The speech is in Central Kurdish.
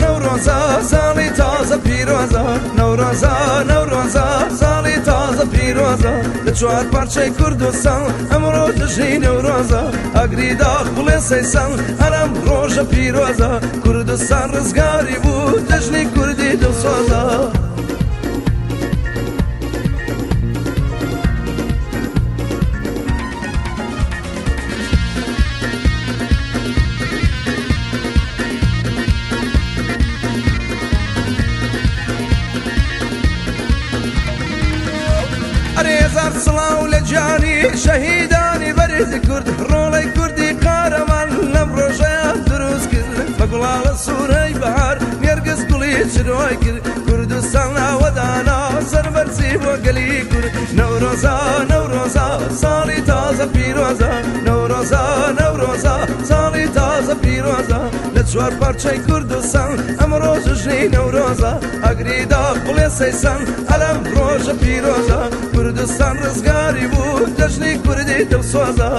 نەورۆزە ساڵی تازە پیرۆزە نەورۆزە ساڵی تازە پیرۆزە لە چوار پارچەی کوردستان ئەمڕۆ دژی نەورۆزە ئەگری داخ بڵێ سەیسان هەرم ڕۆژە پیرۆزە کوردستان ڕزگاری بوو دژنی کوردی دڵسۆزە هزار سڵاو لە جانی شەهیدانی بەرزی کورد ڕۆڵەی کوردی قارەمان لەم ڕۆژەیە دروست کرد بە گوڵاڵە سوورەی بەهار نێرگس گوڵی چرۆی کرد کوردستان ناوەدانا سەربەرزی بۆ گەلی کورد نەورۆزە ساڵی تازە پیرۆزە نەورۆزە ساڵی تازە پیرۆزە لە چوار پارچەی کوردستان ئەمڕۆ ژنی نەورۆزە ئەگری داخ بڵێ سەیسان ئەلەم ڕۆژە پیرۆزە کوردستان ڕزگاری بوو دەژنی کوردی دڵسۆزە